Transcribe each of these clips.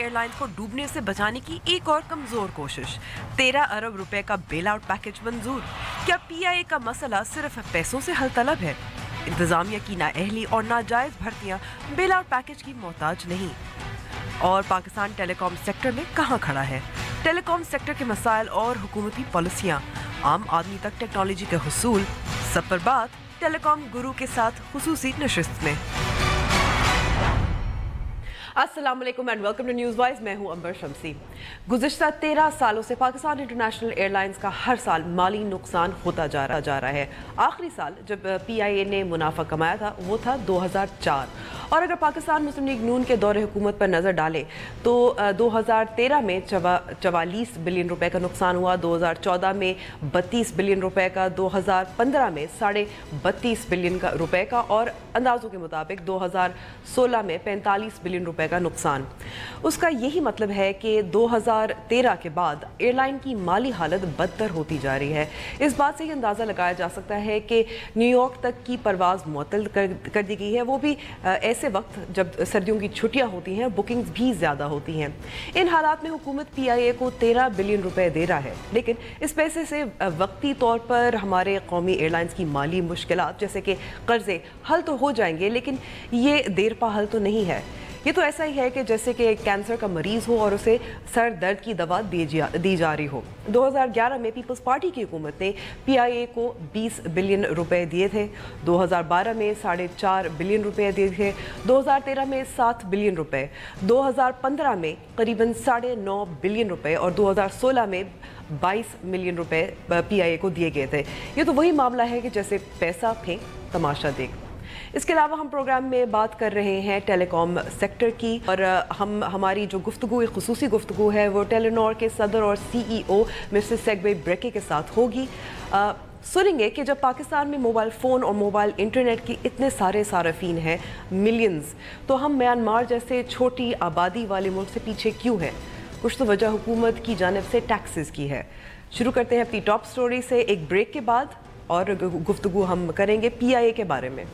Air lines को डूबने से बचाने की एक और कमजोर कोशिश। 13 अरब रुपए का बेल आउट पैकेज मंजूर। क्या पीआईए का मसला सिर्फ पैसों से हल तलब है? इंतजामिया की नाअहली और नाजायज भर्तियां बेल आउट पैकेज की मोहताज नहीं। और पाकिस्तान टेलीकॉम सेक्टर में कहां खड़ा है? टेलीकॉम सेक्टर के मसाइल और हुकूमती पॉलिसियां, आम आदमी तक टेक्नोलॉजी के हुसूल, सब पर बात टेलीकॉम गुरु के साथ खुसूसी नशिस्त में। अस्सलाम वालेकुम एंड वेलकम टू न्यूज़वाइज। मैं हूं अंबर शमसी। गुज़िश्ता 13 सालों से पाकिस्तान इंटरनेशनल एयरलाइंस का हर साल माली नुकसान होता जा रहा है। आखिरी साल जब पीआईए ने मुनाफा कमाया था वो था 2004। और अगर पाकिस्तान मुस्लिम लीग नून के दौरे हुकूमत पर नज़र डालें तो 2013 में 44 बिलियन रुपए का नुकसान हुआ, 2014 में 32 बिलियन रुपए का, 2015 में 32.5 बिलियन रुपए का और अंदाजों के मुताबिक 2016 में 45 बिलियन रुपए का नुकसान। उसका यही मतलब है कि 2013 के बाद एयरलाइन की माली हालत बदतर होती जा रही है। इस बात से ही अंदाज़ा लगाया जा सकता है कि न्यूयॉर्क तक की परवाज़ मुअत्तल कर दी गई है, वो भी ऐसे वक्त जब सर्दियों की छुट्टियां होती हैं, बुकिंग्स भी ज़्यादा होती हैं। इन हालात में हुकूमत पीआईए को 13 बिलियन रुपए दे रहा है, लेकिन इस पैसे से वक्ती तौर पर हमारे कौमी एयरलाइंस की माली मुश्किलात जैसे कि कर्जे हल तो हो जाएंगे, लेकिन ये देर पा हल तो नहीं है। ये तो ऐसा ही है कि जैसे कि कैंसर का मरीज़ हो और उसे सर दर्द की दवा दी जा रही हो। 2011 में पीपल्स पार्टी की हुकूमत ने पीआईए को 20 बिलियन रुपए दिए थे, 2012 में 4.5 बिलियन रुपए दिए थे, 2013 में 7 बिलियन रुपए, 2015 में करीबन 9.5 बिलियन रुपए और 2016 में 22 मिलियन रुपए पीआईए को दिए गए थे। ये तो वही मामला है कि जैसे पैसा फेंक तमाशा देख। इसके अलावा हम प्रोग्राम में बात कर रहे हैं टेलीकॉम सेक्टर की और हमारी जो गुफ्तगू खुसूसी गुफ्तगू है वो टेलीनॉर के सदर और सीईओ मिस्टर सेगवे ब्रेके के साथ होगी। सुनेंगे कि जब पाकिस्तान में मोबाइल फ़ोन और मोबाइल इंटरनेट के इतने सारे सारफीन हैं, मिलियंस, तो हम म्यांमार जैसे छोटी आबादी वाले मुल्क से पीछे क्यों हैं? कुछ तो वजह हुकूमत की जानिब से टैक्सेस की है। शुरू करते हैं अपनी टॉप स्टोरी से एक ब्रेक के बाद और गुफ्तगू हम करेंगे पीआईए के बारे में।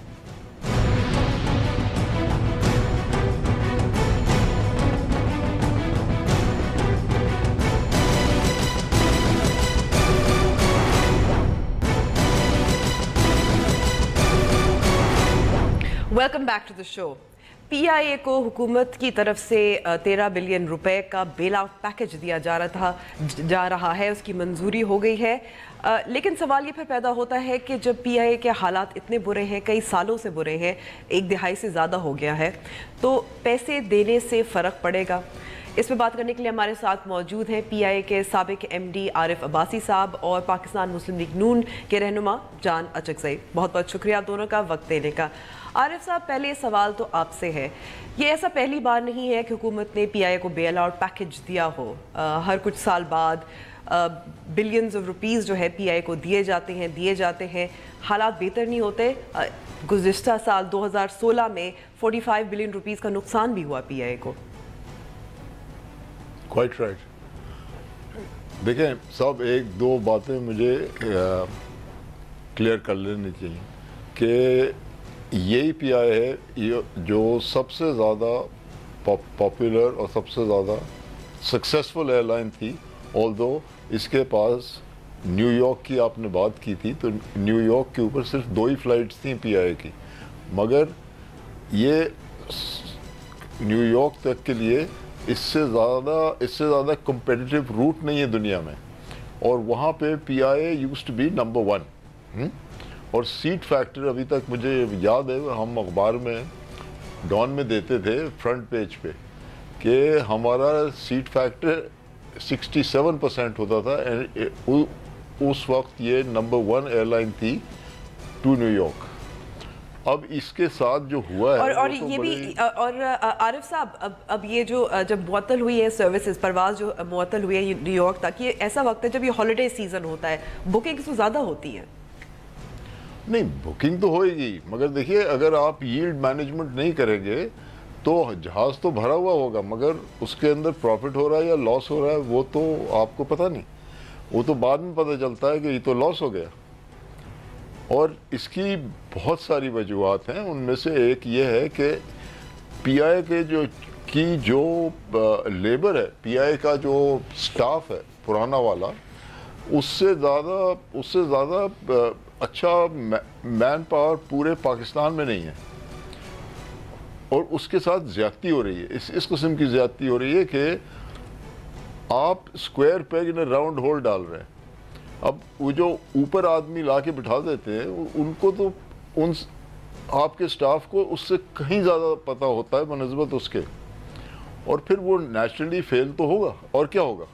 Welcome back to the show. PIA को हुकूमत की तरफ से 13 बिलियन रुपए का बेल आउट पैकेज दिया जा रहा है, उसकी मंजूरी हो गई है। लेकिन सवाल ये फिर पैदा होता है कि जब पीआईए के हालात इतने बुरे हैं, कई सालों से बुरे हैं, एक दिहाई से ज़्यादा हो गया है, तो पैसे देने से फ़र्क पड़ेगा? इस पर बात करने के लिए हमारे साथ मौजूद हैं पीआईए के साबिक एमडी आरिफ अब्बासी साहब और पाकिस्तान मुस्लिम लीग नून के रहनुमा जान अचकज़ई। बहुत बहुत शुक्रिया आप दोनों का वक्त देने का। आरिफ साहब, पहले सवाल तो आपसे है, ये ऐसा पहली बार नहीं है कि हुकूमत ने पीआईए को बेल आउट पैकेज दिया हो। हर कुछ साल बाद बिलियंस ऑफ रुपीज़ जो है पीआईए को दिए जाते हैं, हालात बेहतर नहीं होते। गुज़िश्ता साल 2016 में 45 बिलियन रुपीज़ का नुकसान भी हुआ पीआईए को। Quite right. देखें साहब, एक दो बातें मुझे क्लियर कर लेनी चाहिए कि यही पीआईए है जो सबसे ज़्यादा पॉपुलर और सबसे ज़्यादा सक्सेसफुल एयरलाइन थी। ऑल्दो इसके पास न्यूयॉर्क की आपने बात की थी, तो न्यूयॉर्क के ऊपर सिर्फ 2 ही फ़्लाइट्स थी पीआईए की, मगर ये न्यूयॉर्क तक के लिए इससे ज़्यादा कम्पिटिटिव रूट नहीं है दुनिया में, और वहाँ पे PIA used to be number 1। और सीट फैक्टर अभी तक मुझे याद है, हम अखबार में डॉन में देते थे फ्रंट पेज पे कि हमारा सीट फैक्टर 67% होता था। उस वक्त ये नंबर 1 एयरलाइन थी टू न्यूयॉर्क। अब इसके साथ जो हुआ है और ये भी और आरिफ साहब, अब ये जो जब मुअत्तल हुई है सर्विसेज, परवाज़ जो मुअत्तल हुई है न्यूयॉर्क तक, ये ऐसा वक्त है जब ये हॉलिडे सीज़न होता है, बुकिंग्स तो ज़्यादा होती है। नहीं, बुकिंग तो होएगी, मगर देखिए अगर आप यील्ड मैनेजमेंट नहीं करेंगे तो जहाज़ तो भरा हुआ होगा, मगर उसके अंदर प्रॉफिट हो रहा है या लॉस हो रहा है वो तो आपको पता नहीं, वो तो बाद में पता चलता है कि ये तो लॉस हो गया। और इसकी बहुत सारी वजूहात हैं, उनमें से एक ये है कि पीआईए के जो की जो लेबर है, PIA का जो स्टाफ है पुराना वाला, उससे ज़्यादा अच्छा मैन पावर पूरे पाकिस्तान में नहीं है। और उसके साथ ज़्यादती हो रही है, इस किस्म की ज़्यादती हो रही है कि आप square peg in round whole डाल रहे हैं। अब वो जो ऊपर आदमी ला के बिठा देते हैं, उनको तो उन आपके स्टाफ को उससे कहीं ज़्यादा पता होता है बनस्बत उसके, और फिर वो नेचुरली फेल तो होगा, और क्या होगा।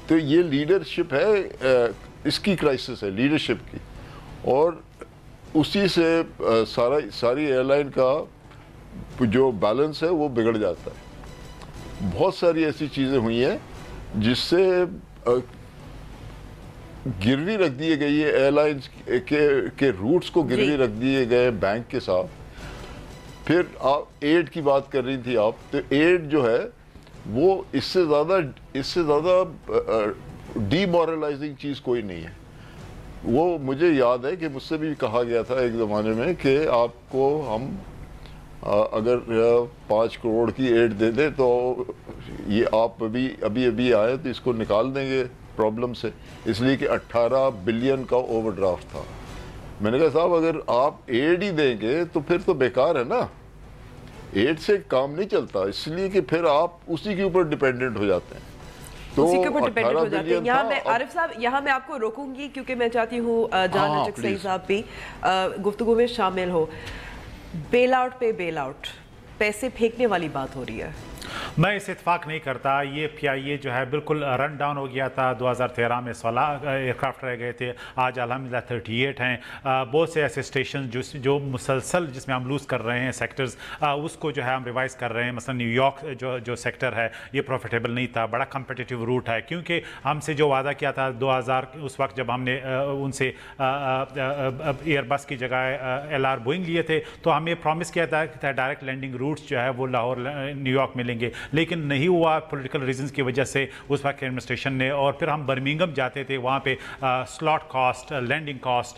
तो ये लीडरशिप है, इसकी क्राइसिस है लीडरशिप की, और उसी से सारी एयरलाइन का जो बैलेंस है वो बिगड़ जाता है। बहुत सारी ऐसी चीज़ें हुई हैं जिससे गिरवी रख दिए गई है एयरलाइंस के रूट्स को गिरवी रख दिए गए बैंक के साथ। फिर आप एड की बात कर रही थी आप, तो एड जो है वो इससे ज़्यादा डीमोरलाइजिंग चीज़ कोई नहीं है। वो मुझे याद है कि मुझसे भी कहा गया था एक ज़माने में कि आपको हम अगर 5 करोड़ की एड दे दें तो ये आप अभी आए तो इसको निकाल देंगे प्रॉब्लम से, इसलिए कि 18 बिलियन का ओवरड्राफ्ट था। मैंने कहा साहब अगर आप एड ही देंगे तो फिर तो बेकार है ना, एड से काम नहीं चलता, इसलिए कि फिर आप उसी के ऊपर डिपेंडेंट हो जाते हैं। तो उसी के ऊपर डिपेंडेंट हो जाते हैं। यहाँ मैं आरिफ साहब, यहाँ मैं आपको रोकूंगी क्योंकि मैं चाहती हूँ जान सही साहब भी गुफ्तगू में शामिल हो। बेल आउट पे बेल आउट, पैसे फेंकने वाली बात हो रही है। मैं इस इत्फाक नहीं करता। ये PIA जो है बिल्कुल रन डाउन हो गया था। 2013 में 16 एयरक्राफ्ट रह गए थे, आज अल्हम्दुलिल्लाह 38 हैं। बहुत से ऐसे स्टेशन जो मुसलसल जिसमें हम लूज़ कर रहे हैं सेक्टर्स, उसको जो है हम रिवाइज कर रहे हैं। मसलन न्यूयॉर्क जो सेक्टर है ये प्रॉफिटेबल नहीं था, बड़ा कम्पिटिटिव रूट है, क्योंकि हमसे जो वादा किया था 2000 उस वक्त जब हमने उनसे एयरबस की जगह LR बोइंग लिए थे, तो हमें प्रॉमिस किया था कि डायरेक्ट लैंडिंग रूट्स जो है वो लाहौर न्यूयॉर्क में लेंगे, लेकिन नहीं हुआ पॉलिटिकल रीजंस की वजह से उस वक्त एडमिनिस्ट्रेशन ने। और फिर हम बर्मिंघम जाते थे, वहाँ पे स्लॉट कॉस्ट, लैंडिंग कॉस्ट,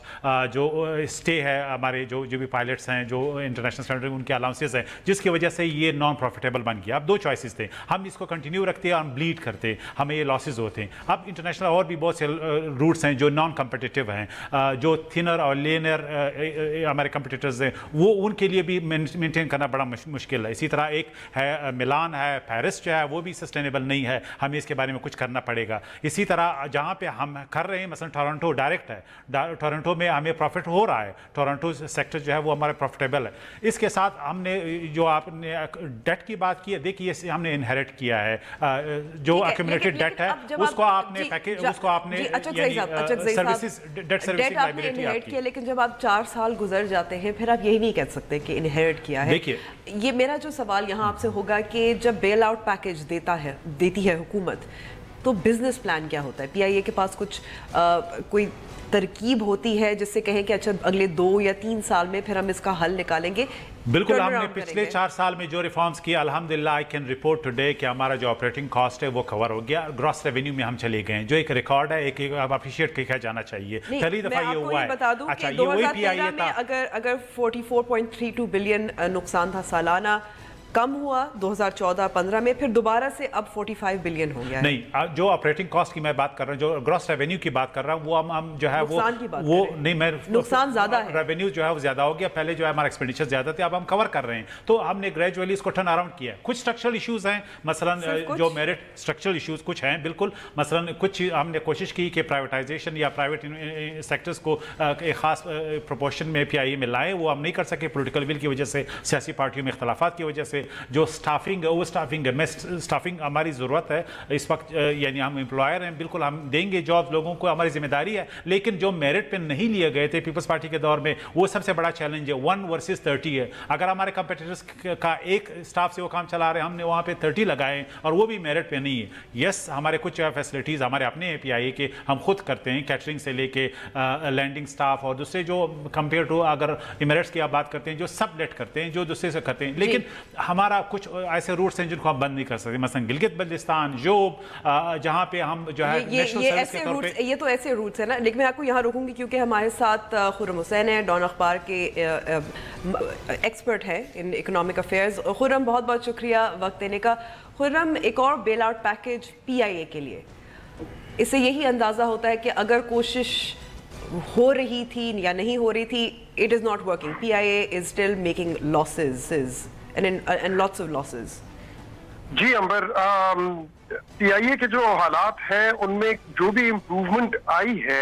जो स्टे है हमारे जो भी पायलट्स हैं जो इंटरनेशनल स्टैंडर्ड उनके अलाउंसेस हैं, जिसकी वजह से ये नॉन प्रॉफिटेबल बन गया। अब 2 चॉइसेस थे, हम इसको कंटिन्यू रखते और हम ब्लीड करते, हमें ये लॉसेज होते हैं। अब इंटरनेशनल और भी बहुत से रूट्स हैं जो नॉन कम्पिटिटिव हैं, जो थिनर और लेनर हमारे कम्पिटिटर्स हैं, वो उनके लिए भी मेंटेन करना बड़ा मुश्किल है। इसी तरह एक है मिलान है, पेरिस जो है वो भी सस्टेनेबल नहीं है, हमें इसके बारे में कुछ करना पड़ेगा। इसी तरह जहाँ पे हम कर रहे हैं, मसलन टोरंटो डायरेक्ट है, टोरंटो में हमें प्रॉफिट हो रहा है, टोरंटो सेक्टर जो है वो हमारा प्रॉफिटेबल है। इसके साथ हमने जो आपने डेट की बात की है, देखिए हमने इनहेरिट किया है, जो एक्यूमुलेटेड डेट है उसको आपने पैकेज, उसको आपने सर्विसेज डेट सर्विसिंग लायबिलिटी आपकी किया। लेकिन जब आप 4 साल गुजर जाते हैं फिर आप यही नहीं कह सकते कि इनहेरिट किया है। देखिए ये मेरा जो सवाल यहाँ आपसे होगा कि जब बेल आउट पैकेज देती है हुकूमत, तो बिजनेस प्लान क्या होता है? PIA के पास कुछ कोई तरकीब होती है जिससे कहें कि अच्छा अगले 2 या 3 साल में फिर हम इसका हल निकालेंगे? बिल्कुल, हमने पिछले 4 साल में जो रिफॉर्म्स किए, अल्हम्दुलिल्लाह आई कैन रिपोर्ट टुडे कि हमारा जो ऑपरेटिंग कॉस्ट है वो कवर हो गया, ग्रॉस रेवेन्यू में हम चले गए, जो एक रिकॉर्ड है, एक अप्रिशिएट किया जाना चाहिए। पहली दफा ये हुआ है। बता दूं कि 2013 में अगर 44.32 बिलियन नुकसान था सालाना, कम हुआ 2014-15 में, फिर दोबारा से अब 45 बिलियन हो गया है। नहीं, जो ऑपरेटिंग कॉस्ट की मैं बात कर रहा हूँ, जो ग्रॉस रेवेन्यू की बात कर रहा हूँ, वो हम जो है वो नहीं, मैं नुकसान ज्यादा है, रेवेन्यू जो है वो ज्यादा हो गया। पहले जो है हमारा एक्सपेंडिचर ज्यादा थे, अब हम कवर कर रहे हैं, तो हमने ग्रेजुअली इसको टर्न अराउंड किया। कुछ स्ट्रक्चरल इश्यूज हैं, मसलन जो मेरिट स्ट्रक्चरल इश्यूज कुछ हैं, बिल्कुल, मसलन कुछ हमने कोशिश की कि प्राइवेटाइजेशन या प्राइवेट सेक्टर्स को एक खास प्रोपोर्शन में PIA में लाएं, वो हम नहीं कर सके पॉलिटिकल विल की वजह से, सियासी पार्टियों में इख्तलाफात की वजह से। जो स्टाफिंग है वो स्टाफिंग है, स्टाफिंग हमारी ज़रूरत है इस वक्त, यानी हम एम्प्लॉयर हैं, बिल्कुल हम देंगे जॉब लोगों को, हमारी जिम्मेदारी है। लेकिन जो मेरिट पे नहीं लिए गए थे पीपल्स पार्टी के दौर में, वो सबसे बड़ा चैलेंज है। 1 वर्सेस 30 है। अगर हमारे कंपटीटर्स का एक स्टाफ से वो काम चला रहे हैं, हमने वहाँ पे 30 लगाए और वो भी मेरिट पे नहीं है। यस, हमारे कुछ फैसिलिटीज़ हमारे अपने PIA के हम खुद करते हैं, कैटरिंग से लेके लैंडिंग स्टाफ और दूसरे जो कंपेयर टू, अगर इमरेट्स की आप बात करते हैं जो सब लेट करते हैं, जो दूसरे से करते हैं, लेकिन हमारा कुछ ऐसे रूट्स हैं जिनको हम बंद नहीं कर सकते, मसलन गिलगित बल्तिस्तान, जोब, जहाँ पे हम जो है नेशनल सर्विस के तौर पे। ये तो ऐसे रूट्स है ना, लेकिन मैं आपको यहाँ रोकूंगी क्योंकि हमारे साथ खुर्रम हुसैन है, डॉन अखबार के एक्सपर्ट है इन इकोनॉमिक अफेयर्स। खुर्रम, बहुत बहुत शुक्रिया वक्त देने का। खुर्रम, एक और बेल आउट पैकेज PIA के लिए, इससे यही अंदाज़ा होता है कि अगर कोशिश हो रही थी या नहीं हो रही थी, it is not working. PIA is still making losses and lots of losses. Ji Ambar, PIA के जो हालात हैं उनमें जो भी इम्प्रूवमेंट आई है,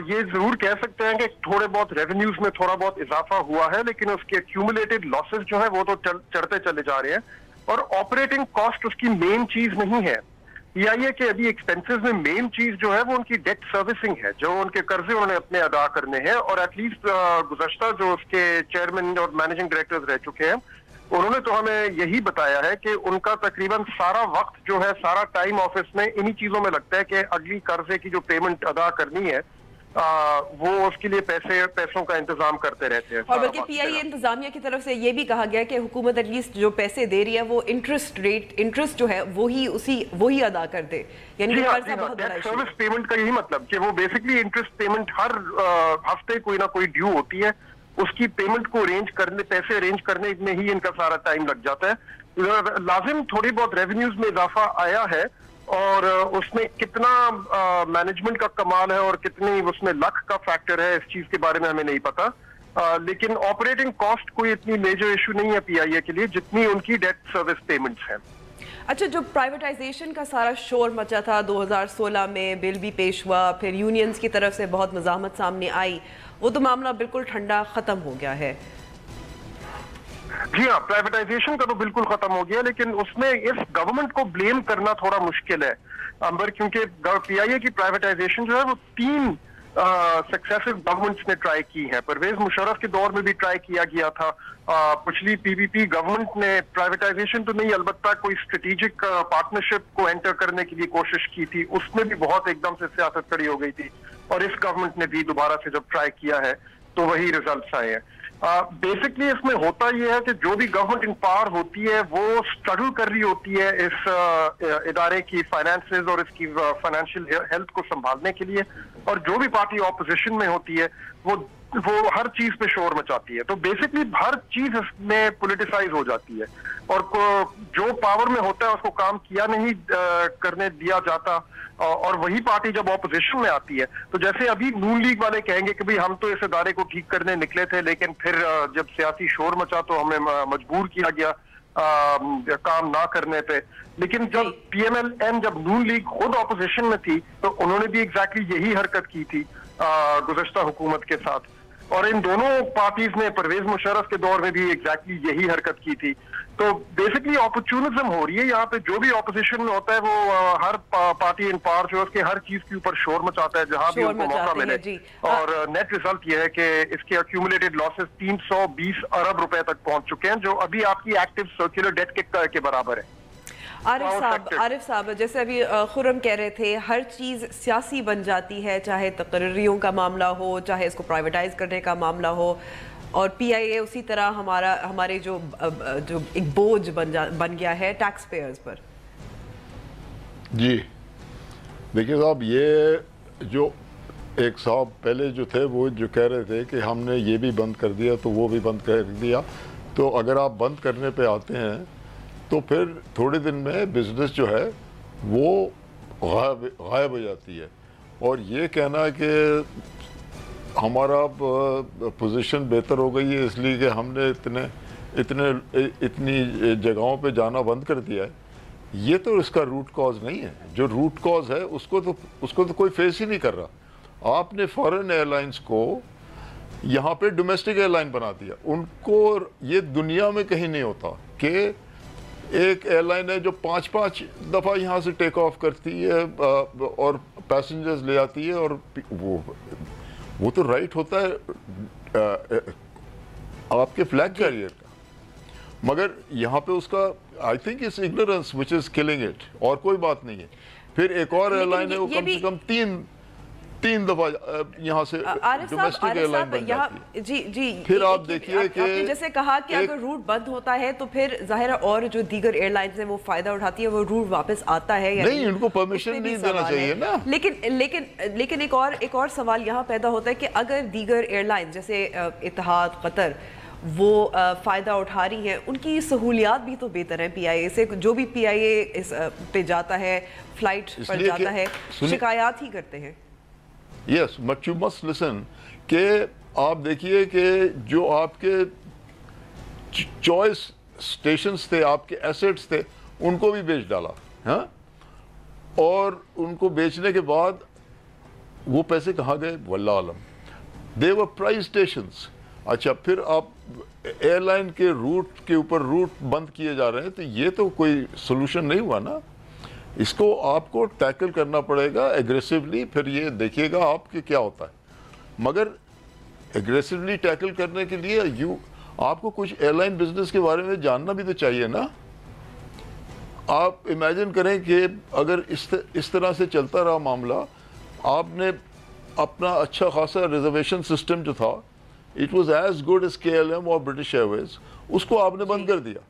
ये जरूर कह सकते हैं कि थोड़े बहुत रेवेन्यूज में थोड़ा बहुत इजाफा हुआ है, लेकिन उसके एक्यूमुलेटेड लॉसेस जो है वो तो चढ़ते चले जा रहे हैं, और ऑपरेटिंग कॉस्ट उसकी मेन चीज नहीं है। PIA के अभी एक्सपेंसेस में मेन चीज जो है वो उनकी डेट सर्विसिंग है, जो उनके कर्जे उन्होंने अपने अदा करने हैं। और एटलीस्ट गुज़श्ता जो उसके चेयरमैन और मैनेजिंग डायरेक्टर्स रह चुके हैं, उन्होंने तो हमें यही बताया है कि उनका तकरीबन सारा वक्त जो है, सारा टाइम ऑफिस में इन्हीं चीजों में लगता है कि अगली कर्जे की जो पेमेंट अदा करनी है वो उसके लिए पैसों का इंतजाम करते रहते हैं। और बल्कि PIA इंतजामिया की तरफ से ये भी कहा गया कि हुकूमत एटलीस्ट जो पैसे दे रही है वो इंटरेस्ट जो है वही अदा कर दे, यानी कि कर्जा बहुत बड़ा इशू है। सर्विस पेमेंट का यही मतलब कि वो बेसिकली इंटरेस्ट पेमेंट हर हफ्ते कोई ना कोई ड्यू होती है, उसकी पेमेंट को पैसे अरेंज करने में ही इनका सारा टाइम लग जाता है। लाजिम थोड़ी बहुत रेवेन्यूज में इजाफा आया है, और उसमें कितना मैनेजमेंट का कमाल है और कितनी उसमें लक का फैक्टर है, इस चीज के बारे में हमें नहीं पता। लेकिन ऑपरेटिंग कॉस्ट कोई इतनी मेजर इशू नहीं है PIA के लिए जितनी उनकी डेट सर्विस पेमेंट्स हैं। अच्छा, जो प्राइवेटाइजेशन का सारा शोर मचा था 2016 में, बिल भी पेश हुआ, फिर यूनियंस की तरफ से बहुत मज़ाहमत सामने आई, वो तो मामला बिल्कुल ठंडा खत्म हो गया है। जी हाँ, प्राइवेटाइजेशन का तो बिल्कुल खत्म हो गया, लेकिन उसमें इस गवर्नमेंट को ब्लेम करना थोड़ा मुश्किल है अंबर, क्योंकि PIA की प्राइवेटाइजेशन जो है वो 3 सक्सेसिव गवर्नमेंट्स ने ट्राई की है। परवेज मुशर्रफ के दौर में भी ट्राई किया गया था, पिछली PPP गवर्नमेंट ने प्राइवेटाइजेशन तो नहीं, अलबत्ता कोई स्ट्रेटेजिक पार्टनरशिप को एंटर करने के लिए कोशिश की थी, उसमें भी बहुत एकदम से सियासत खड़ी हो गई थी। और इस गवर्नमेंट ने भी दोबारा से जब ट्राई किया है तो वही रिजल्ट्स आए हैं। बेसिकली इसमें होता यह है कि जो भी गवर्नमेंट इन पावर होती है वो स्ट्रगल कर रही होती है इस इदारे की फाइनेंसेस और इसकी फाइनेंशियल हेल्थ को संभालने के लिए, और जो भी पार्टी ऑपोजिशन में होती है वो हर चीज पे शोर मचाती है। तो बेसिकली हर चीज इसमें पॉलिटिसाइज हो जाती है, और जो पावर में होता है उसको काम किया नहीं करने दिया जाता, और वही पार्टी जब ऑपोजिशन में आती है, तो जैसे अभी नून लीग वाले कहेंगे कि भाई हम तो इस इदारे को ठीक करने निकले थे, लेकिन फिर जब सियासी शोर मचा तो हमें मजबूर किया गया काम ना करने पे। लेकिन जब PMLN, जब नून लीग खुद ऑपोजिशन में थी, तो उन्होंने भी एग्जैक्टली यही हरकत की थी गुज़श्ता हुकूमत के साथ, और इन दोनों पार्टीज ने परवेज मुशर्रफ के दौर में भी एग्जैक्टली यही हरकत की थी। तो बेसिकली अपॉर्चुनिज्म हो रही है यहाँ पे, जो भी ऑपोजिशन में होता है वो हर पार्टी इन पावर जो है उसके हर चीज के ऊपर शोर मचाता है जहां भी उनको मौका मिले। और नेट रिजल्ट ये है कि इसके एक्यूमुलेटेड लॉसेस 320 अरब रुपए तक पहुंच चुके हैं, जो अभी आपकी एक्टिव सर्कुलर डेट के बराबर है। आरिफ साहब, जैसे अभी खुर्रम कह रहे थे, हर चीज़ सियासी बन जाती है, चाहे तकर्रियों का मामला हो, चाहे इसको प्राइवेटाइज करने का मामला हो, और PIA उसी तरह हमारे जो एक बोझ बन गया है टैक्स पेयर्स पर। जी देखिए साहब, ये जो एक साहब पहले जो थे वो जो कह रहे थे कि हमने ये भी बंद कर दिया तो वो भी बंद कर दिया, तो अगर आप बंद करने पे आते हैं तो फिर थोड़े दिन में बिजनेस जो है वो गायब हो जाती है। और ये कहना कि हमारा पोजीशन बेहतर हो गई है इसलिए कि हमने इतनी जगहों पे जाना बंद कर दिया है, ये तो इसका रूट कॉज नहीं है। जो रूट कॉज है उसको तो कोई फेस ही नहीं कर रहा। आपने फॉरेन एयरलाइंस को यहाँ पे डोमेस्टिक एयरलाइन बना दिया। उनको ये दुनिया में कहीं नहीं होता कि एक एयरलाइन है जो 5-5 दफ़ा यहाँ से टेक ऑफ करती है और पैसेंजर्स ले आती है, और वो तो राइट होता है आपके फ्लैग कैरियर का, मगर यहाँ पे उसका I think it's ignorance which is killing it, और कोई बात नहीं है। फिर एक और एयरलाइन है वो कम से कम 3 दफा यहाँ से डोमेस्टिक एयरलाइन बन जाती है। जी फिर आप देखिए कि आपने जैसे कहा कि अगर रूट बंद होता है तो फिर जाहिर है और जो दीगर एयरलाइंस हैं वो फायदा उठाती है, वो रूट वापस आता है या नहीं, उनको परमिशन नहीं देना चाहिए ना। लेकिन एक और सवाल यहाँ पैदा होता है कि अगर दीगर एयरलाइंस जैसे इत्तेहाद, कतर वो फ़ायदा उठा रही हैं, उनकी सहूलियात भी तो बेहतर हैं पीआईए से। जो भी पीआईए इस पे जाता है, फ्लाइट पर जाता है, शिकायत ही करते हैं। Yes, but you must listen कि आप देखिए कि जो आपके चॉइस स्टेशंस थे, आपके एसेट्स थे, उनको भी बेच डाला, हाँ? और उनको बेचने के बाद वो पैसे कहाँ गए वल्लाह आलम। दे वर प्राइस स्टेशंस। अच्छा, फिर आप एयरलाइन के रूट के ऊपर रूट बंद किए जा रहे हैं, तो ये तो कोई सोल्यूशन नहीं हुआ ना। इसको आपको टैकल करना पड़ेगा एग्रेसिवली, फिर ये देखिएगा आप कि क्या होता है। मगर एग्रेसिवली टैकल करने के लिए आपको कुछ एयरलाइन बिजनेस के बारे में जानना भी तो चाहिए ना। आप इमेजिन करें कि अगर इस तरह से चलता रहा मामला, आपने अपना अच्छा खासा रिजर्वेशन सिस्टम जो था, it was as good as KLM और ब्रिटिश एयरवेज, उसको आपने बंद कर दिया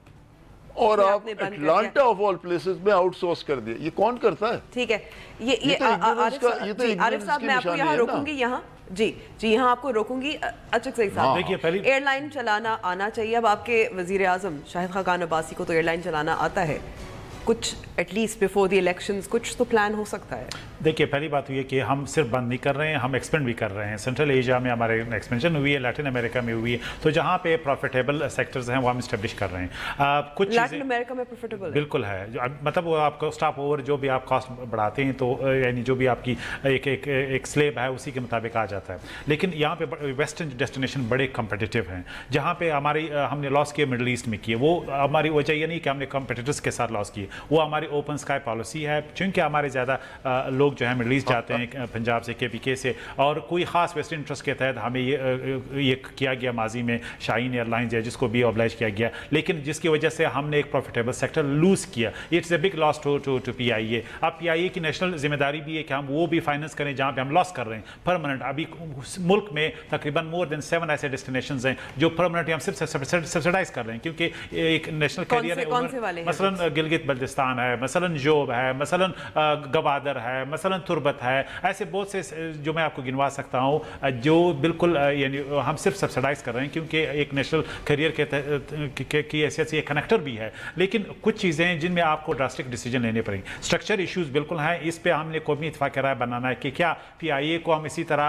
और आप अटलांटा ऑफ ऑल प्लेसेस में आउटसोर्स कर दिया। ये कौन करता है? ठीक है, ये आरिफ साहब मैं आपको यहाँ रोकूंगी, यहाँ जी यहाँ आपको रोकूंगी। अच्छा सही साहब, देखिए एयरलाइन चलाना आना चाहिए। अब आपके वजीर आजम शाहिद खान अब्बासी को तो एयरलाइन चलाना आता है, कुछ एटलीस्ट बिफोर द इलेक्शंस कुछ तो प्लान हो सकता है। देखिए, पहली बात हुई है कि हम सिर्फ बंद नहीं कर रहे हैं, हम एक्सपेंड भी कर रहे हैं। सेंट्रल एशिया में हमारे एक्सपेंशन हुई है, लैटिन अमेरिका में हुई है, तो जहाँ पे प्रॉफिटेबल सेक्टर्स हैं वो हम इस्टेब्लिश कर रहे हैं। कुछ लैटिन अमेरिका में प्रॉफिटेबल बिल्कुल है, मतलब वो आपको स्टॉप ओवर जो भी आप कॉस्ट बढ़ाते हैं, तो यानी जो भी आपकी एक स्लेब है उसी के मुताबिक आ जाता है। लेकिन यहाँ पे वेस्टर्न डेस्टिनेशन बड़े कम्पिटिटिव हैं, जहाँ पे हमने लॉस किए मिडल ईस्ट में किए, वो हमारी वजह ये नहीं कि हमने कम्पिटिटर्स के साथ लॉस किए, वो हमारी ओपन स्काई पॉलिसी है। चूँकि हमारे ज़्यादा लोग जो है मिडल ईस्ट जाते हैं पंजाब से, KPK से, और कोई ख़ास वेस्ट इंटरेस्ट के तहत हमें ये किया गया माजी में, शाहीन एयरलाइंस है जिसको भी ऑब्लाइज किया गया, लेकिन जिसकी वजह से हमने एक प्रॉफिटेबल सेक्टर लूज़ किया। It's a big loss to PIA। अब PIA की नेशनल जिम्मेदारी भी है कि हम वो भी फाइनेंस करें जहाँ पे हम लॉस कर रहे हैं परमानेंट। अभी मुल्क में तकरीबन मोर देन 7 ऐसे डेस्टिनेशंस हैं जो परमानेंटली हम सिर्फ सब्सिडाइज कर रहे हैं, क्योंकि एक नेशनल कैरियर है। मसलन गिलगित बल्तिस्तान है, मसलन जोब है, मसलन गवादर है, मसलन तुर्बत है, ऐसे बहुत से जो मैं आपको गिनवा सकता हूँ जो बिल्कुल यानी हम सिर्फ सब्सिडाइज कर रहे हैं, क्योंकि एक नेशनल करियर की हैसियत से ये कनेक्टर भी है। लेकिन कुछ चीज़ें जिनमें आपको ड्रास्टिक डिसीजन लेने पड़ेंगे, स्ट्रक्चर इश्यूज बिल्कुल हैं, इस पे हमने कौमी इत्तेफाक राय बनाना है कि क्या PIA को हम इसी तरह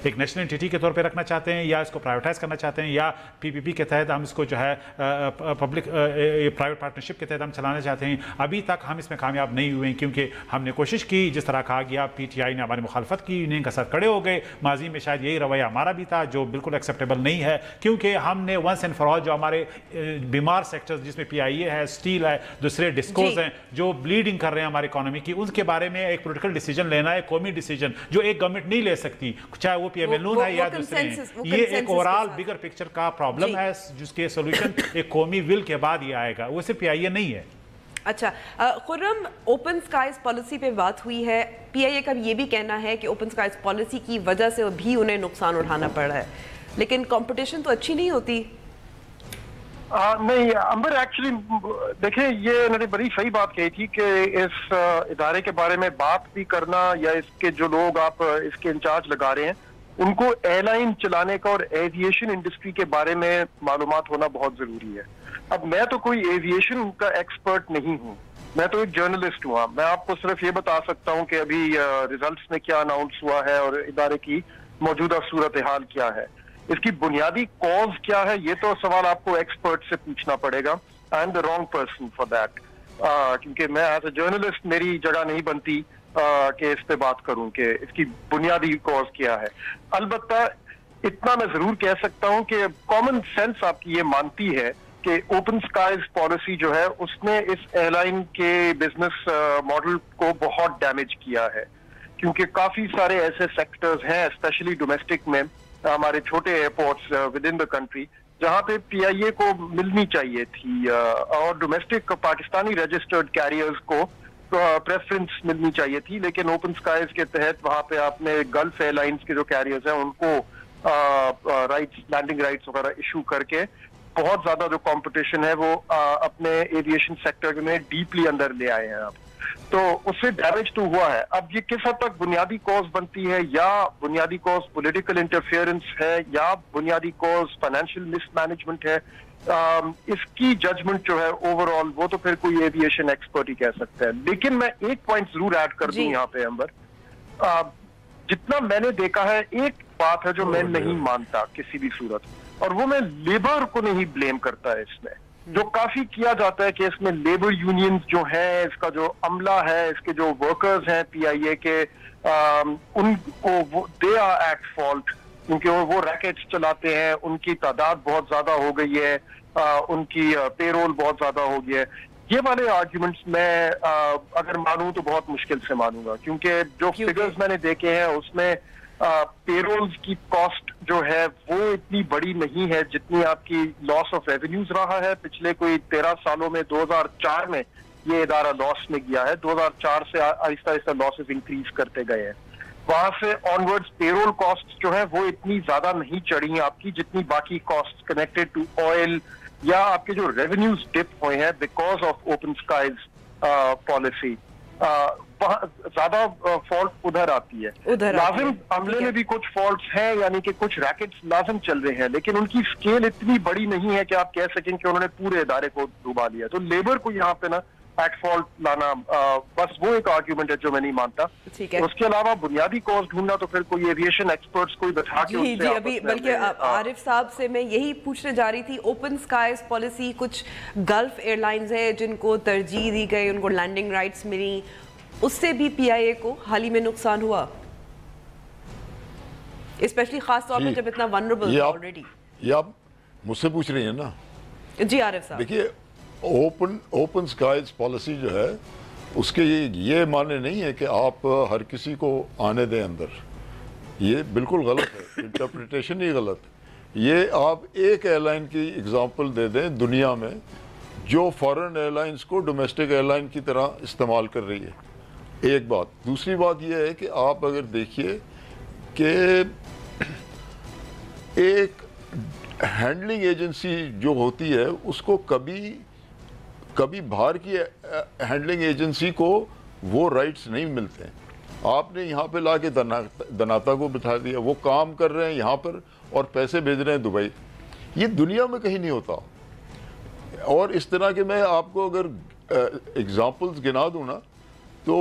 एक नेशनल एंटिटी के तौर पर रखना चाहते हैं, या इसको प्राइवेटाइज करना चाहते हैं, या PPP के तहत हम इसको जो है पब्लिक प्राइवेट पार्टनरशिप के तहत हम चलाना चाहते हैं। अभी तक हम इसमें कामयाब नहीं हुए, क्योंकि हमने कोशिश की, जिस तरह कहा गया PTI ने हमारी मुखालफत की, यूनियन का साथ खड़े हो गए। माजी में शायद यही रवैया हमारा भी था, जो बिल्कुल एक्सेप्टेबल नहीं है, क्योंकि हमने वंस एंड फॉर ऑल जो हमारे बीमार सेक्टर्स जिसमें PIA है, स्टील है, दूसरे डिस्कोज हैं जो ब्लीडिंग कर रहे हैं हमारी इकोनॉमी की, उनके बारे में एक पॉलिटिकल डिसीजन लेना है, कौमी डिसीजन जो एक गवर्नमेंट नहीं ले सकती, चाहे वो PML है या दूसरे हैं। ये एक ओवरऑल बिगर पिक्चर का प्रॉब्लम है, जिसके सोल्यूशन एक कौमी विल के बाद ये आएगा, वो सिर्फ PIA नहीं है। अच्छा, खुर्रम, ओपन स्काइज पॉलिसी पे बात हुई है, PIA का ये भी कहना है कि ओपन स्काइज पॉलिसी की वजह से भी उन्हें नुकसान उठाना पड़ रहा है, लेकिन कंपटीशन तो अच्छी नहीं होती। नहीं अंबर, एक्चुअली देखें, ये इन्होंने बड़ी सही बात कही थी कि इस इदारे के बारे में बात भी करना, या इसके जो लोग आप इसके इंचार्ज लगा रहे हैं उनको एयरलाइन चलाने का और एविएशन इंडस्ट्री के बारे में मालूमात होना बहुत जरूरी है। अब मैं तो कोई एविएशन का एक्सपर्ट नहीं हूँ, मैं तो एक जर्नलिस्ट हुआ। मैं आपको सिर्फ ये बता सकता हूँ कि अभी रिजल्ट्स में क्या अनाउंस हुआ है और इदारे की मौजूदा सूरत हाल क्या है। इसकी बुनियादी कॉज क्या है, ये तो सवाल आपको एक्सपर्ट से पूछना पड़ेगा। I am the wrong person for that, क्योंकि मैं एज ए जर्नलिस्ट मेरी जगह नहीं बनती कि इस पे बात करूं कि इसकी बुनियादी कॉज क्या है। अलबत्ता इतना मैं जरूर कह सकता हूं कि कॉमन सेंस आपकी ये मानती है कि ओपन स्काइज पॉलिसी जो है उसने इस एयरलाइन के बिजनेस मॉडल को बहुत डैमेज किया है, क्योंकि काफी सारे ऐसे सेक्टर्स हैं स्पेशली डोमेस्टिक में, हमारे छोटे airports with in the country, जहां पे PIA को मिलनी चाहिए थी, और डोमेस्टिक पाकिस्तानी रजिस्टर्ड कैरियर्स को प्रेफरेंस मिलनी चाहिए थी, लेकिन ओपन स्काइज के तहत वहां पे आपने गल्फ एयरलाइंस के जो कैरियर्स हैं उनको राइट्स, लैंडिंग राइट्स वगैरह इशू करके बहुत ज्यादा जो कंपटीशन है वो अपने एविएशन सेक्टर में डीपली अंदर ले आए हैं आप। तो उससे डैमेज तो हुआ है। अब ये किस हद तक बुनियादी कॉज बनती है, या बुनियादी कॉज पॉलिटिकल इंटरफेरेंस है, या बुनियादी कॉज फाइनेंशियल मिसमैनेजमेंट है, इसकी जजमेंट जो है ओवरऑल वो तो फिर कोई एविएशन एक्सपर्ट ही कह सकता है। लेकिन मैं एक पॉइंट जरूर ऐड कर दूं यहाँ पे अंबर, जितना मैंने देखा है एक बात है जो मैं नहीं मानता किसी भी सूरत, और वो मैं लेबर को नहीं ब्लेम करता है इसमें। जो काफी किया जाता है कि इसमें लेबर यूनियंस जो है, इसका जो अमला है, इसके जो वर्कर्स हैं पीआईए के, उनको दे आर एट फॉल्ट, क्योंकि वो रैकेट्स चलाते हैं, उनकी तादाद बहुत ज्यादा हो गई है, उनकी पेरोल बहुत ज्यादा हो गई है। ये वाले आर्ग्यूमेंट्स मैं अगर मानूं तो बहुत मुश्किल से मानूंगा, क्योंकि जो फिगर्स मैंने देखे हैं उसमें पेरोल्स की कॉस्ट जो है वो इतनी बड़ी नहीं है जितनी आपकी लॉस ऑफ रेवेन्यूज रहा है। पिछले कोई 13 सालों में 2004 में ये इदारा लॉस में गया है, 2004 से आहिस्ता आहिस्ता लॉसेस इंक्रीज करते गए हैं। वहां से ऑनवर्ड्स पेरोल कॉस्ट जो है वो इतनी ज्यादा नहीं चढ़ी आपकी जितनी बाकी कॉस्ट कनेक्टेड टू ऑयल या आपके जो रेवेन्यूज डिप हुए हैं because of open skies policy, ज्यादा फॉल्ट उधर आती है। लाजिम अमले में भी कुछ फॉल्ट्स हैं, यानी कि कुछ रैकेट्स लाजिम चल रहे हैं, लेकिन उनकी स्केल इतनी बड़ी नहीं है कि आप कह सकें कि उन्होंने पूरे इदारे को डुबा लिया। तो लेबर को यहाँ पे ना एट फॉल्ट लाना, बस वो एक आर्ग्यूमेंट है जो मैं नहीं मानता। उसके अलावा बुनियादी कॉज ढूंढना तो फिर कोई एविएशन एक्सपर्ट्स कोई बैठा के जी अभी बल्कि आरिफ साहब से मैं यही पूछने जा रही थी। ओपन स्काइज पॉलिसी, कुछ गल्फ एयरलाइंस है जिनको तरजीह दी गई, उनको लैंडिंग राइट्स मिली, उससे भी पीआईए को हाल ही में नुकसान हुआ, स्पेशली खास तौर पे जब इतना वनरेबल है ऑलरेडी। ये आप मुझसे पूछ रही हैं ना? जी आरिफ साहब, देखिए ओपन स्काइज पॉलिसी जो है उसके ये माने नहीं है कि आप हर किसी को आने दें अंदर, ये बिल्कुल गलत है, इंटरप्रिटेशन ही गलत है। ये आप एक एयरलाइन की एग्जांपल दे दें दुनिया में जो फॉरेन एयरलाइंस को डोमेस्टिक एयरलाइन की तरह इस्तेमाल कर रही है, एक बात। दूसरी बात यह है कि आप अगर देखिए कि एक हैंडलिंग एजेंसी जो होती है उसको कभी बाहर की हैंडलिंग एजेंसी को वो राइट्स नहीं मिलते हैं। आपने यहाँ पे ला के दनाता को बिठा दिया, वो काम कर रहे हैं यहाँ पर और पैसे भेज रहे हैं दुबई। ये दुनिया में कहीं नहीं होता। और इस तरह के मैं आपको अगर एग्जांपल्स गिना दूँ ना तो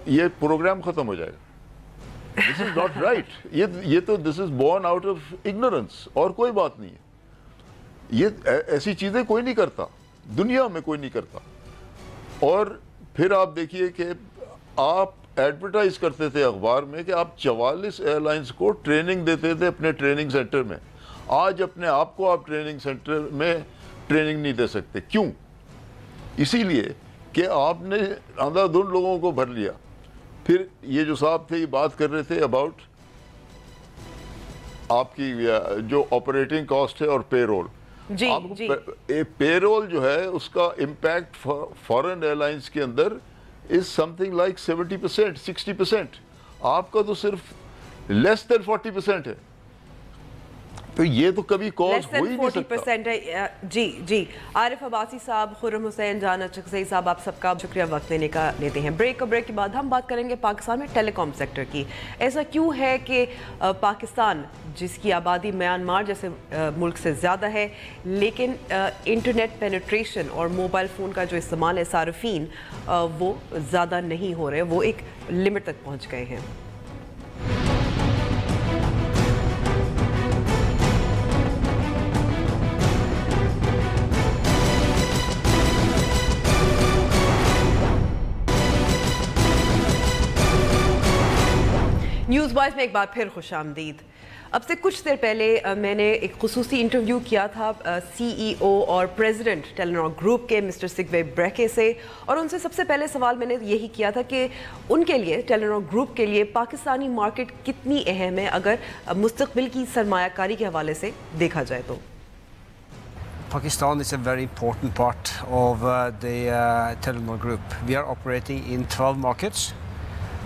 ये प्रोग्राम ख़त्म हो जाएगा। This is not right. ये तो this is born out of ignorance और कोई बात नहीं है। ये ऐसी चीज़ें कोई नहीं करता, दुनिया में कोई नहीं करता। और फिर आप देखिए कि आप एडवर्टाइज करते थे अखबार में कि आप 44 एयरलाइंस को ट्रेनिंग देते थे अपने ट्रेनिंग सेंटर में। आज अपने आप को आप ट्रेनिंग सेंटर में ट्रेनिंग नहीं दे सकते। क्यों? इसीलिए कि आपने अंधाधुंध लोगों को भर लिया। फिर ये जो साहब थे ये बात कर रहे थे अबाउट आपकी जो ऑपरेटिंग कॉस्ट है और पेरोल। जी। पेरोल जो है उसका इम्पैक्ट फॉरेन एयरलाइंस के अंदर इज समथिंग लाइक 70%, 60%। आपका तो सिर्फ लेस देन 40% है। तो ये तो कभी कॉज हो ही नहीं सकता। 40% है। जी आरिफ अब्बासी साहब, खुर्रम हुसैन, जान अचकज़ई साहब, आप सबका शुक्रिया वक्त लेते हैं। ब्रेक के बाद हम बात करेंगे पाकिस्तान में टेलीकॉम सेक्टर की। ऐसा क्यों है कि पाकिस्तान जिसकी आबादी म्यांमार जैसे मुल्क से ज़्यादा है, लेकिन इंटरनेट पेनिट्रेशन और मोबाइल फ़ोन का जो इस्तेमाल है सार्फिन वो ज़्यादा नहीं हो रहे, वो एक लिमिट तक पहुँच गए हैं। न्यूज़वाइज में एक बार फिर खुशामदीद। अब से कुछ देर पहले मैंने एक खुसूसी इंटरव्यू किया था CEO और प्रेसिडेंट टेलीनॉर ग्रुप के मिस्टर सिगवे ब्रेके से, और उनसे सबसे पहले सवाल मैंने यही किया था कि उनके लिए, टेलीनॉर ग्रुप के लिए पाकिस्तानी मार्केट कितनी अहम है अगर मुस्तकबिल की सरमायाकारी के हवाले से देखा जाए तो। Pakistan is a very important part of the Telenor Group. We are operating in 12 markets,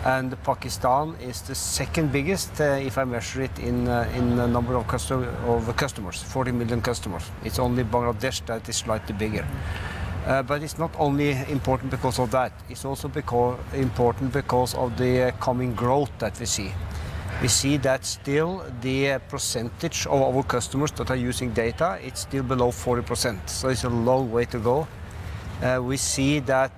and Pakistan is the second biggest, if I measure it in the number of customers, 40 million customers. It's only Bangladesh that is slightly bigger. But it's not only important because of that, it's also important because of the coming growth that we see. We see that still the percentage of our customers that are using data, it's still below 40%, so it's a long way to go. We see that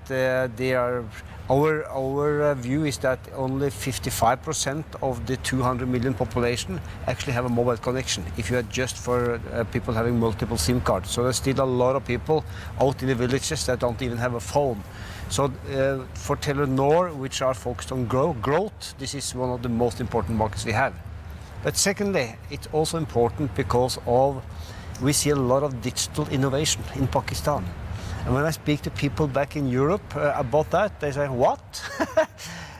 our view is that only 55% of the 200 million population actually have a mobile connection, if you adjust for people having multiple SIM cards. So there's still a lot of people out in the villages that don't even have a phone. So for Telenor, which are focused on growth, this is one of the most important markets we have. But secondly, it's also important because we see a lot of digital innovation in Pakistan. And when I speak to people back in Europe about that, they say, what?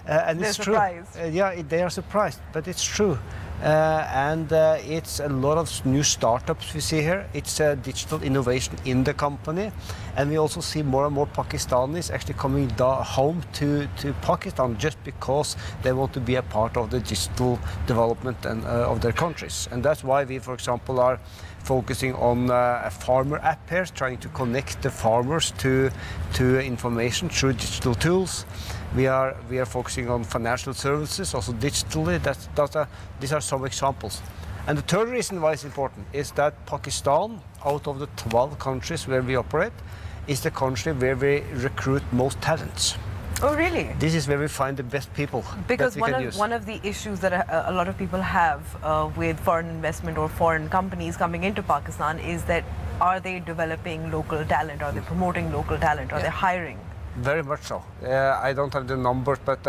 And They're it's true. surprised. Yeah, they are surprised, but it's true. It's a lot of new startups we see here. It's digital innovation in the company. And we also see more and more Pakistanis actually coming home to Pakistan just because they want to be a part of the digital development of their countries. And that's why we, for example, are focusing on a farmer app here, trying to connect the farmers to information through digital tools. We are focusing on financial services, also digitally. These are some examples. And the third reason why it's important is that Pakistan, out of the 12 countries where we operate, is the country where we recruit most talents. Oh, really? This is where we find the best people. Because that we can use. one of the issues that a lot of people have with foreign investment or foreign companies coming into Pakistan is that, are they developing local talent? Are they promoting local talent? Are they hiring? Very much so. I don't have the numbers, but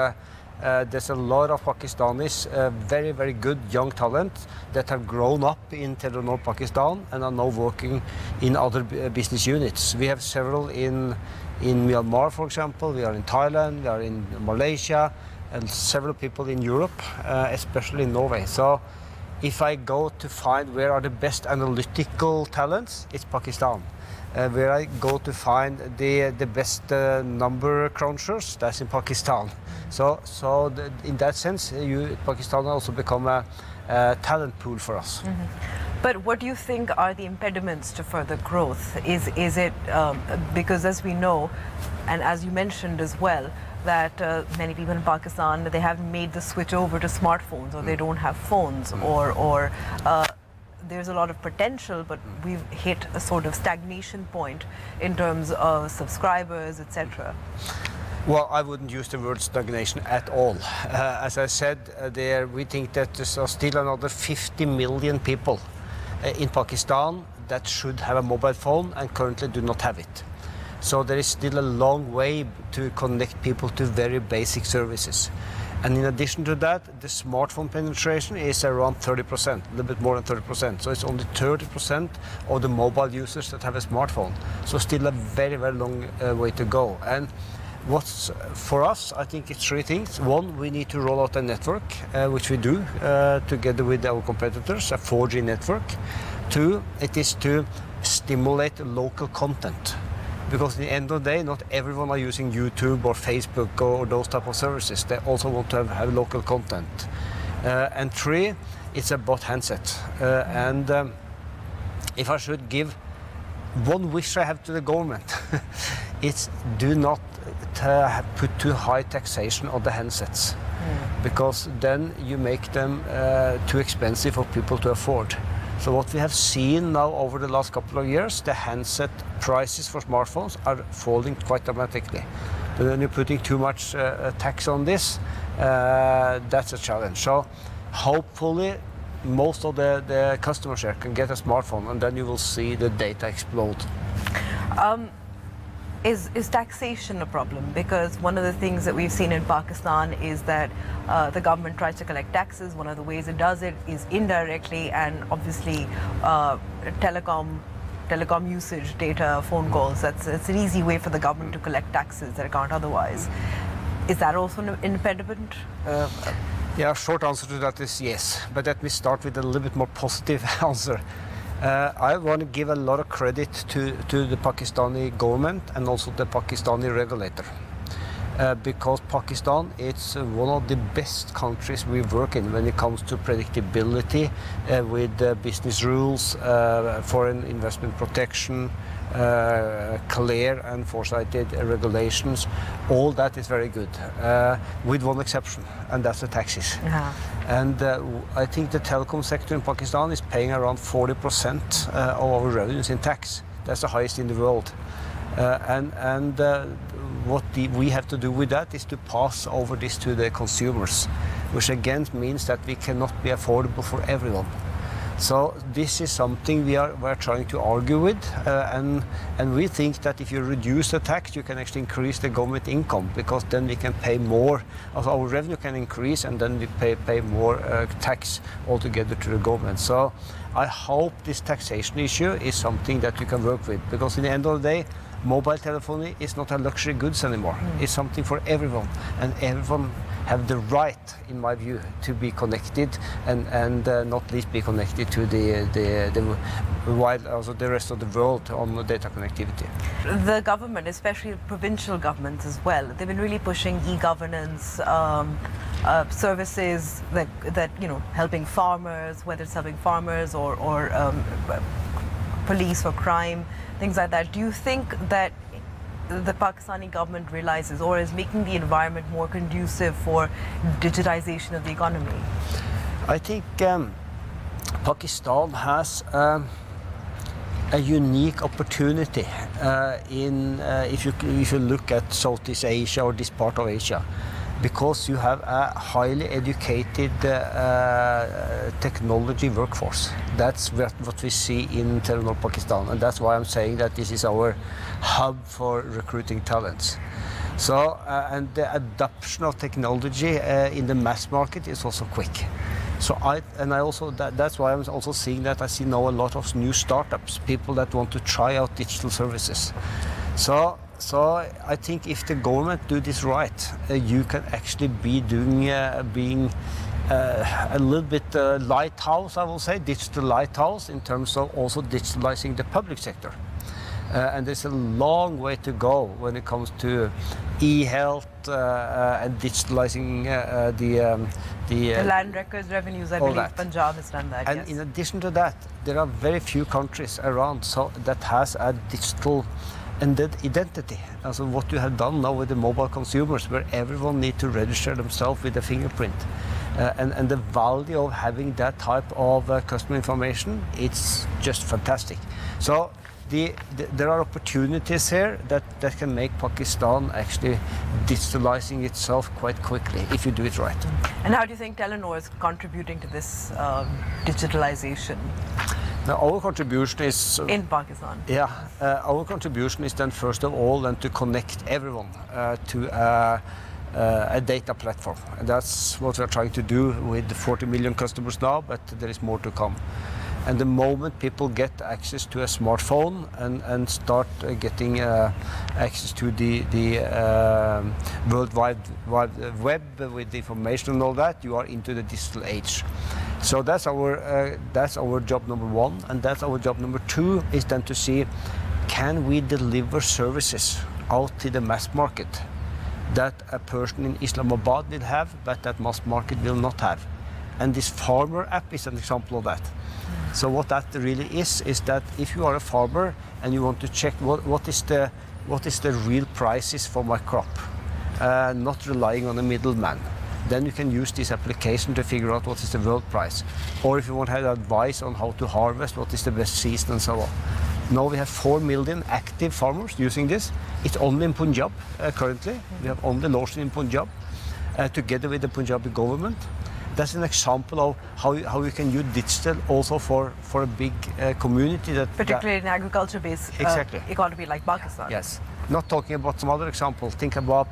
there's a lot of Pakistanis, very, very good young talent that have grown up in Telenor Pakistan and are now working in other business units. We have several in Myanmar, for example. We are in Thailand, we are in Malaysia, and several people in Europe, especially in Norway. So if I go to find where are the best analytical talents, it's Pakistan. Where I go to find the best number crunchers, that's in Pakistan. So in that sense, Pakistan also become a talent pool for us. Mm-hmm. But what do you think are the impediments to further growth? Is it because, as we know, and as you mentioned as well, that many people in Pakistan, they haven't made the switch over to smartphones, or they don't have phones, or there's a lot of potential, but we've hit a sort of stagnation point in terms of subscribers, etc. Well, I wouldn't use the word stagnation at all. As I said, we think that there are still another 50 million people in Pakistan that should have a mobile phone and currently do not have it. So there is still a long way to connect people to very basic services. And in addition to that, the smartphone penetration is around 30%, a little bit more than 30%. So it's only 30% of the mobile users that have a smartphone. So still a very, very long way to go. And what's for us, I think it's three things. One, we need to roll out a network, which we do together with our competitors, a 4G network. Two, it is to stimulate local content. Because at the end of the day, not everyone are using YouTube or Facebook or those type of services. They also want to have local content. And three, it's about handset. If I should give one wish I have to the government, it's do not put too high taxation on the handsets. Because then you make them too expensive for people to afford. So what we have seen now over the last couple of years, the handset prices for smartphones are falling quite dramatically. But when you're putting too much tax on this, that's a challenge. So hopefully most of the customers here can get a smartphone, and then you will see the data explode. Is taxation a problem? Because one of the things that we've seen in Pakistan is that the government tries to collect taxes. One of the ways it does it is indirectly, and obviously telecom usage, data, phone calls, it's an easy way for the government to collect taxes that it can't otherwise. Is that also an impediment? Yeah, short answer to that is yes. But let me start with a little bit more positive answer. I want to give a lot of credit to the Pakistani government and also the Pakistani regulator. Because Pakistan is one of the best countries we work in when it comes to predictability with business rules, foreign investment protection, clear and foresighted regulations. All that is very good, with one exception, and that's the taxes. And I think the telecom sector in Pakistan is paying around 40% of our revenues in tax. That's the highest in the world. What we have to do with that is to pass over this to the consumers, which again means that we cannot be affordable for everyone. So this is something we're trying to argue with, and we think that if you reduce the tax, you can actually increase the government income, because then we can pay more, our revenue can increase, and then we pay more tax altogether to the government. So I hope this taxation issue is something that we can work with, because in the end of the day, mobile telephony is not a luxury goods anymore. It's something for everyone, and everyone have the right, in my view, to be connected, and not least be connected to the rest of the world on data connectivity. The government, especially provincial governments as well, they've been really pushing e-governance services that helping farmers, whether it's helping farmers or police or crime, things like that. Do you think that the Pakistani government realizes or is making the environment more conducive for digitization of the economy? I think Pakistan has a unique opportunity if you look at Southeast Asia or this part of Asia, because you have a highly educated technology workforce. That's what we see in Telenor Pakistan, and that's why I'm saying that this is our hub for recruiting talents. So, and the adoption of technology in the mass market is also quick. So that's why I'm also seeing that I see now a lot of new startups, people that want to try out digital services. So I think if the government do this right, you can actually be doing being a little bit lighthouse, I will say, digital lighthouse, in terms of also digitalizing the public sector. And there's a long way to go when it comes to e-health and digitalizing the land records revenues. I believe that. Punjab has done that. And yes. in addition to that, there are very few countries around that has a digital identity. Also what you have done now with the mobile consumers, where everyone needs to register themselves with a fingerprint. And the value of having that type of customer information, it's just fantastic. So there are opportunities here that can make Pakistan actually digitalizing itself quite quickly if you do it right. And how do you think Telenor is contributing to this digitalization? Now, our contribution is in Pakistan. Yeah, our contribution is then first of all to connect everyone to a data platform. And that's what we're trying to do with the 40 million customers now, but there is more to come. And the moment people get access to a smartphone and start getting access to the World Wide Web with the information and all that, you are into the digital age. So that's our job number one, and that's our job number two, is then to see, can we deliver services out to the mass market that a person in Islamabad will have, but that mass market will not have. And this farmer app is an example of that. So what that really is that if you are a farmer and you want to check what is the real prices for my crop, not relying on a middleman, then you can use this application to figure out what is the world price. Or if you want to have advice on how to harvest, what is the best season and so on. Now we have 4 million active farmers using this. It's only in Punjab currently. We have only launched in Punjab together with the Punjabi government. That's an example of how you can use digital also for a big community particularly in agriculture-based economy like Pakistan. Yes. Not talking about some other example. Think about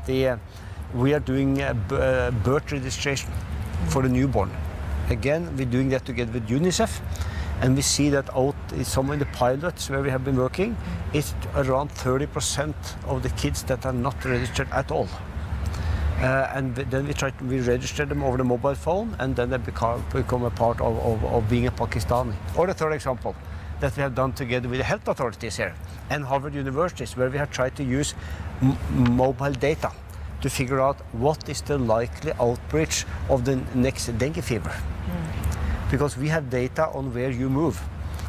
we are doing birth registration for the newborn. Again, we're doing that together with UNICEF, and we see that out in some of the pilots where we have been working, it's around 30% of the kids that are not registered at all. And then we register them over the mobile phone, and then they become a part of being a Pakistani. Or the third example, that we have done together with the health authorities here and Harvard University, where we have tried to use mobile data to figure out what is the likely outbreak of the next dengue fever. Because we have data on where you move.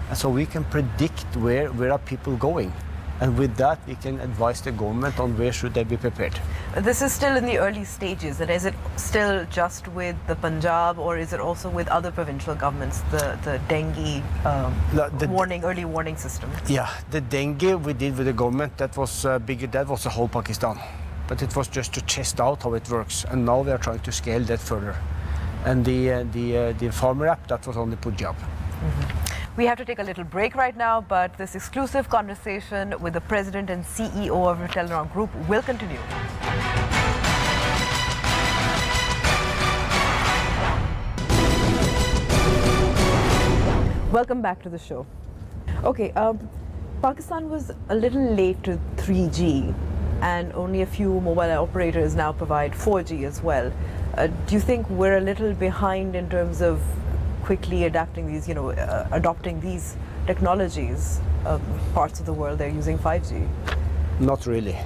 And so we can predict where are people going. And with that, we can advise the government on where should they be prepared. This is still in the early stages, and is it still just with the Punjab, or is it also with other provincial governments, the dengue early warning system? Yeah, the dengue we did with the government, that was bigger, that was the whole Pakistan. But it was just to test out how it works, and now we are trying to scale that further. And the farmer app, that was only Punjab. We have to take a little break right now, but this exclusive conversation with the President and CEO of Telenorm Group will continue. Welcome back to the show. Okay, Pakistan was a little late to 3G, and only a few mobile operators now provide 4G as well. Do you think we're a little behind in terms of quickly adapting these, adopting these technologies? Parts of the world, they're using 5G. Not really.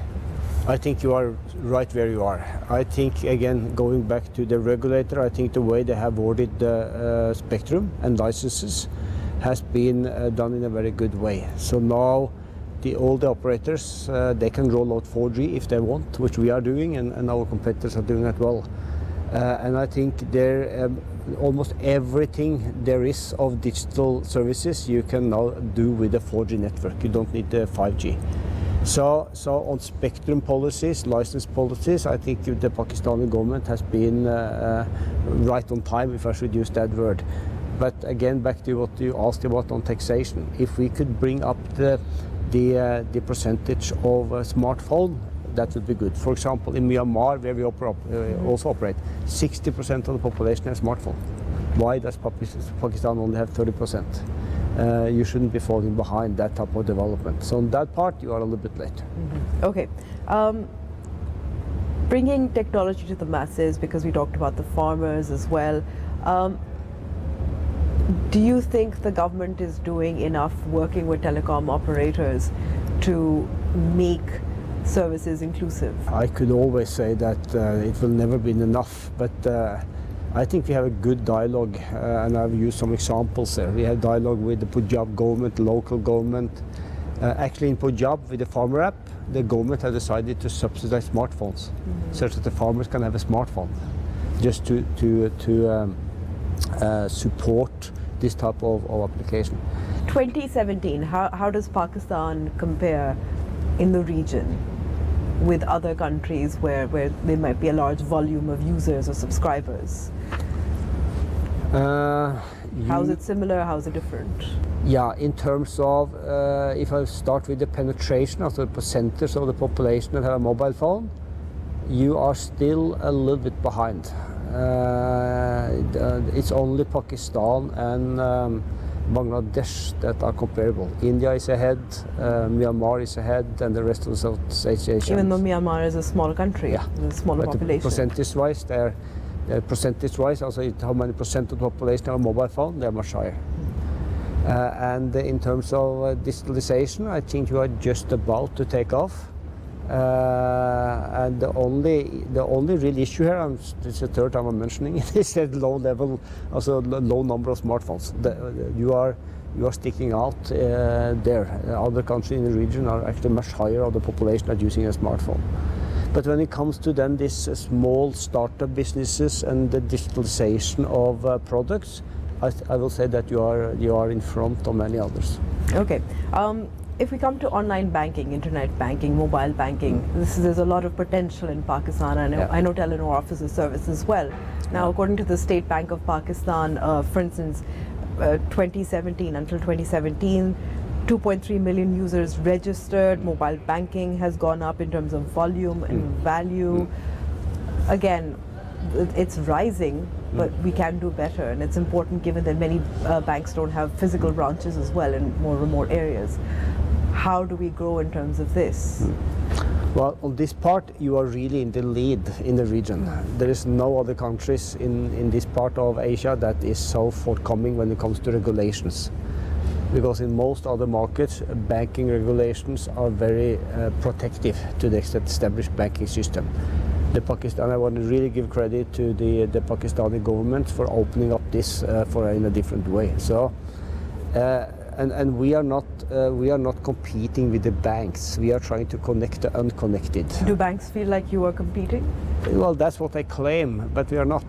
I think you are right where you are. I think, again, going back to the regulator, I think the way they have awarded the spectrum and licenses has been done in a very good way. So now all the operators, they can roll out 4G if they want, which we are doing, and our competitors are doing that well. And I think there, almost everything there is of digital services you can now do with a 4G network. You don't need the 5G. So on spectrum policies, license policies, I think the Pakistani government has been right on time, if I should use that word. But again, back to what you asked about on taxation. If we could bring up the percentage of a smartphone, that would be good. For example, in Myanmar, where we also operate, 60% of the population has smartphone. Why does Pakistan only have 30%? You shouldn't be falling behind that type of development. So on that part, you are a little bit late. Okay. Bringing technology to the masses, because we talked about the farmers as well. Do you think the government is doing enough working with telecom operators to make services inclusive? I could always say that it will never be enough, but I think we have a good dialogue, and I've used some examples there. We have dialogue with the Punjab government, local government. Actually in Punjab, with the farmer app, the government has decided to subsidize smartphones, such that the farmers can have a smartphone, just to support this type of application. 2017, how does Pakistan compare in the region with other countries where there might be a large volume of users or subscribers? How is it similar? How is it different? Yeah, in terms of, if I start with the penetration of the percentage of the population that have a mobile phone, you are still a little bit behind. It's only Pakistan and Bangladesh that are comparable. India is ahead, Myanmar is ahead, and the rest of the Southeast Asia. Even though Myanmar is a small country, yeah, a smaller population. Percentage-wise, percentage-wise, also how many percent of the population have a mobile phone, they're much higher. And in terms of digitalization, I think you are just about to take off. And the only real issue here, and this is the third time I'm mentioning it, is that low number of smartphones. You are sticking out there. Other countries in the region are actually much higher of the population that are using a smartphone. But when it comes to then these small startup businesses and the digitalization of products, I will say that you are in front of many others. Okay. If we come to online banking, internet banking, mobile banking, there's a lot of potential in Pakistan. I know Telenor offers a service as well. Now, according to the State Bank of Pakistan, for instance, 2017 until 2017, 2.3 million users registered. Mobile banking has gone up in terms of volume and value. Again, it's rising, but we can do better, and it's important given that many banks don't have physical branches as well in more remote areas. How do we grow in terms of this? Well, on this part, you are really in the lead in the region. There is no other countries in this part of Asia that is so forthcoming when it comes to regulations. because in most other markets, banking regulations are very protective to the established banking system. I want to really give credit to the Pakistani government for opening up this in a different way. So, and we are not competing with the banks. We are trying to connect the unconnected. Do banks feel like you are competing? Well, that's what they claim, but we are not,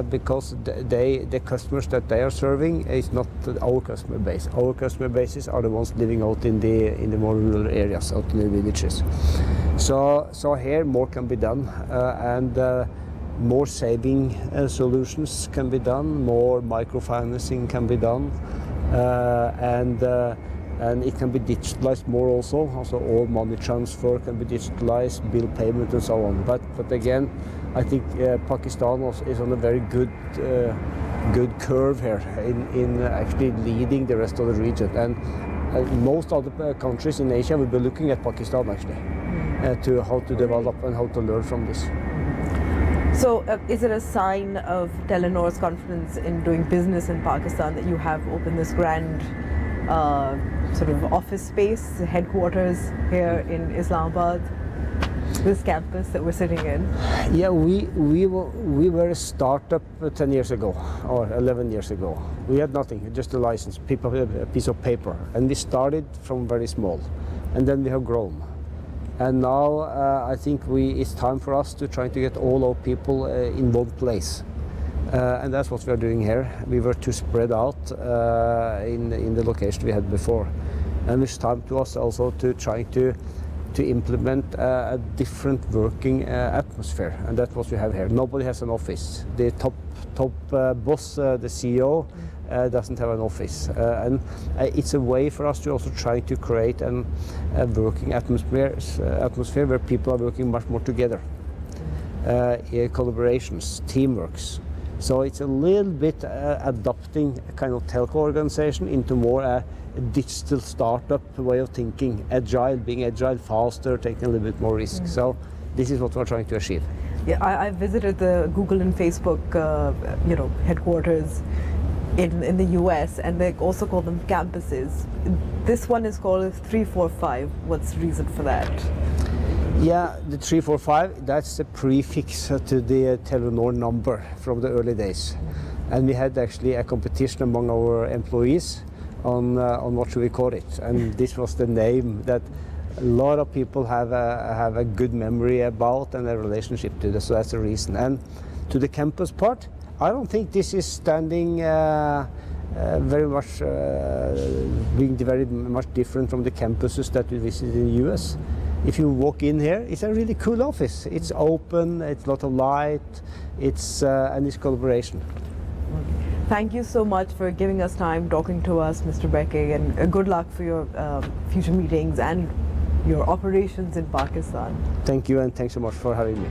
because the customers that they are serving is not our customer base. Our customer bases are the ones living out in the more rural areas, out in the villages. So here more can be done, and more saving solutions can be done, more microfinancing can be done, and it can be digitalized more also. Also, all money transfer can be digitalized, bill payment and so on. But again, I think Pakistan is on a very good curve here in actually leading the rest of the region. And most other countries in Asia will be looking at Pakistan actually to how to develop and how to learn from this. So is it a sign of Telenor's confidence in doing business in Pakistan that you have opened this grand sort of office space, headquarters here in Islamabad, this campus that we're sitting in? Yeah, we were a startup 10 years ago or 11 years ago. We had nothing, just a license, a piece of paper, and we started from very small, and then we have grown. And now I think it's time for us to try to get all our people in one place. And that's what we are doing here. We were too spread out in the location we had before. And it's time to us also to try to implement a different working atmosphere. And that's what we have here. Nobody has an office. The top boss, the CEO, doesn't have an office. And it's a way for us to also try to create a working atmosphere where people are working much more together. Collaborations, teamworks. So it's a little bit adopting a kind of telco organization into more a digital startup way of thinking, being agile, faster, taking a little bit more risk. So this is what we're trying to achieve. Yeah, I visited the Google and Facebook, headquarters in the US, and they also call them campuses. This one is called 345. What's the reason for that? Yeah, the 345, that's the prefix to the Telenor number from the early days. And we had actually a competition among our employees on what should we call it. And this was the name that a lot of people have a good memory about and a relationship to this, so that's the reason. And to the campus part, I don't think this is standing very much, being very much different from the campuses that we visited in the US. If you walk in here, it's a really cool office. It's open, it's a lot of light, and it's collaboration. Thank you so much for giving us time, talking to us, Mr. Bekke, and good luck for your future meetings and your operations in Pakistan. Thank you, and thanks so much for having me.